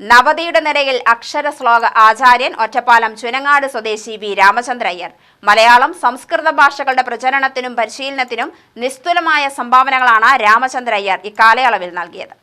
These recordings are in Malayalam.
നവതിയുടെ നിരയിൽ അക്ഷര ശ്ലോക ആചാര്യൻ ഒറ്റപ്പാലം ചുനങ്ങാട് സ്വദേശി വി രാമചന്ദ്ര അയ്യർ. മലയാളം, സംസ്കൃത ഭാഷകളുടെ പ്രചരണത്തിനും പരിശീലനത്തിനും നിസ്തുലമായ സംഭാവനകളാണ് രാമചന്ദ്ര അയ്യർ ഇക്കാലയളവിൽ നൽകിയത്.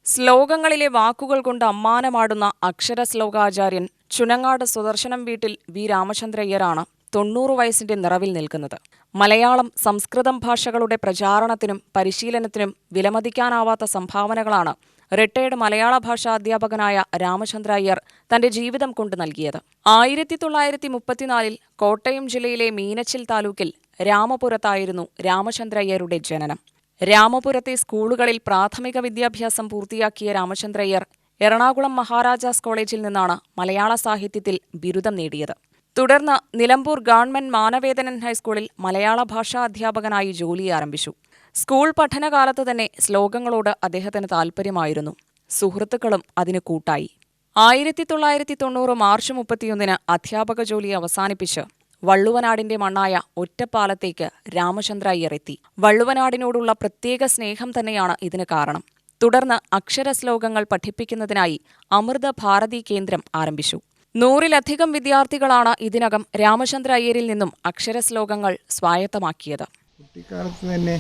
ശ്ലോകങ്ങളിലെ വാക്കുകൾ കൊണ്ട് അമ്മാനമാടുന്ന അക്ഷര ശ്ലോകാചാര്യൻ ചുനങ്ങാട് സുദർശനം വീട്ടിൽ വി രാമചന്ദ്ര അയ്യരാണ് 90 വയസ്സിന്റെ നിറവിൽ നിൽക്കുന്നത്. മലയാളം, സംസ്കൃതം ഭാഷകളുടെ പ്രചാരണത്തിനും പരിശീലനത്തിനും വിലമതിക്കാനാവാത്ത സംഭാവനകളാണ് റിട്ടയർഡ് മലയാള ഭാഷാ അധ്യാപകനായ രാമചന്ദ്ര അയ്യർ തന്റെ ജീവിതം കൊണ്ട് നൽകിയത്. 1934 കോട്ടയം ജില്ലയിലെ മീനച്ചിൽ താലൂക്കിൽ രാമപുരത്തായിരുന്നു രാമചന്ദ്ര അയ്യരുടെ ജനനം. രാമപുരത്തെ സ്കൂളുകളിൽ പ്രാഥമിക വിദ്യാഭ്യാസം പൂർത്തിയാക്കിയ രാമചന്ദ്ര അയ്യർ എറണാകുളം മഹാരാജാസ് കോളേജിൽ നിന്നാണ് മലയാള സാഹിത്യത്തിൽ ബിരുദം നേടിയത്. തുടർന്ന് നിലമ്പൂർ ഗവൺമെന്റ് മാനവേദനൻ ഹൈസ്കൂളിൽ മലയാള ഭാഷാ അധ്യാപകനായി ജോലി ആരംഭിച്ചു. സ്കൂൾ പഠനകാലത്ത് തന്നെ ശ്ലോകങ്ങളോട് അദ്ദേഹത്തിന് താൽപ്പര്യമായിരുന്നു. സുഹൃത്തുക്കളും അതിന് കൂട്ടായി. 1990 മാർച്ച് 31 അധ്യാപക ജോലി അവസാനിപ്പിച്ച് വള്ളുവനാടിന്റെ മണ്ണായ ഒറ്റപ്പാലത്തേക്ക് രാമചന്ദ്ര അയ്യർ എത്തി. വള്ളുവനാടിനോടുള്ള പ്രത്യേക സ്നേഹം തന്നെയാണ് ഇതിന് കാരണം. തുടർന്ന് അക്ഷര ശ്ലോകങ്ങൾ പഠിപ്പിക്കുന്നതിനായി അമൃത ഭാരതി കേന്ദ്രം ആരംഭിച്ചു. 100-ലധികം വിദ്യാർത്ഥികളാണ് ഇതിനകം രാമചന്ദ്ര അയ്യരിൽ നിന്നും അക്ഷര ശ്ലോകങ്ങൾ സ്വായത്തമാക്കിയത്. കുട്ടിക്കാലത്ത് തന്നെ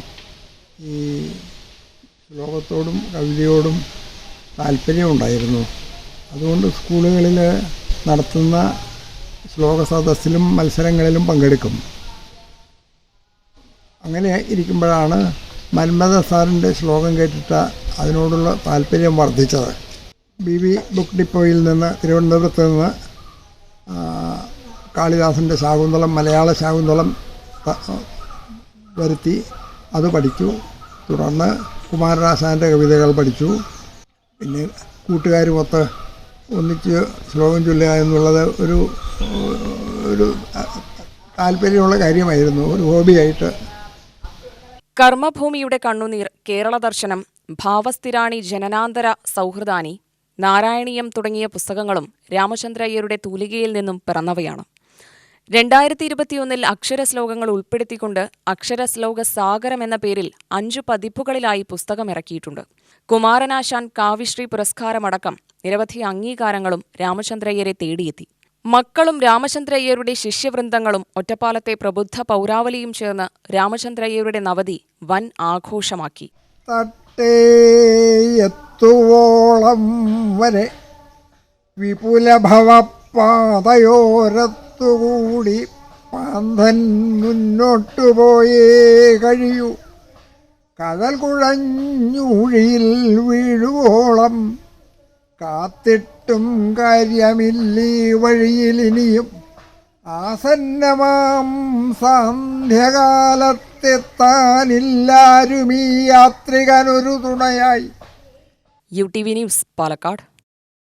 ഈ ശ്ലോകത്തോടും കവിതയോടും താല്പര്യമുണ്ടായിരുന്നു. അതുകൊണ്ട് സ്കൂളുകളിൽ നടത്തുന്ന ശ്ലോക സദസ്സിലും മത്സരങ്ങളിലും പങ്കെടുക്കും. അങ്ങനെ ഇരിക്കുമ്പോഴാണ് മന്മഥ സാറിൻ്റെ ശ്ലോകം കേട്ടിട്ട് അതിനോടുള്ള താല്പര്യം വർദ്ധിച്ചത്. BV ബുക്ക് ഡിപ്പോയിൽ നിന്ന് തിരുവനന്തപുരത്ത് നിന്ന് കാളിദാസൻ്റെ ശാകുന്തളം, മലയാള ശാകുന്തളം വരുത്തി അത് പഠിച്ചു. തുടർന്ന് കുമാരനാശാൻ്റെ കവിതകൾ പഠിച്ചു. പിന്നെ കൂട്ടുകാരുമൊത്ത് ഒന്നിച്ച് ശ്ലോകം ചൊല്ലുക എന്നുള്ളത് ഒരു താല്പര്യമുള്ള കാര്യമായിരുന്നു, ഒരു ഹോബിയായിട്ട്. കർമ്മഭൂമിയുടെ കണ്ണുനീർ, കേരള ദർശനം, ഭാവസ്ഥിരാണി, ജനനാന്തര സൗഹൃദാനി, നാരായണീയം തുടങ്ങിയ പുസ്തകങ്ങളും രാമചന്ദ്ര അയ്യരുടെ തൂലികയിൽ നിന്നും പിറന്നവയാണ്. 2021 അക്ഷരശ്ലോകങ്ങൾ ഉൾപ്പെടുത്തിക്കൊണ്ട് അക്ഷരശ്ലോക സാഗരം എന്ന പേരിൽ 5 പതിപ്പുകളിലായി പുസ്തകം ഇറക്കിയിട്ടുണ്ട്. കുമാരനാശാൻ കാവ്യശ്രീ പുരസ്കാരമടക്കം നിരവധി അംഗീകാരങ്ങളും രാമചന്ദ്ര അയ്യരെ തേടിയെത്തി. മക്കളും രാമചന്ദ്ര അയ്യരുടെ ശിഷ്യവൃന്ദങ്ങളും ഒറ്റപ്പാലത്തെ പ്രബുദ്ധ പൗരാവലിയും ചേർന്ന് രാമചന്ദ്ര അയ്യരുടെ നവതി വൻ ആഘോഷമാക്കി. എത്തുവോളം വരെ വിപുലഭവപാതയോരത്തുകൂടി പാന്തൻ മുന്നോട്ടു പോയേ കഴിയൂ. കടൽ കുഴഞ്ഞൂഴിയിൽ വീഴുവോളം കാത്തിട്ടും കാര്യമില്ലീ വഴിയിലിനിയും. ആസന്നമാം സാന്ധ്യകാലത്തെത്താനില്ലാരുമീ യാത്രികനൊരു തുണയായി. UTV news, Palakkad.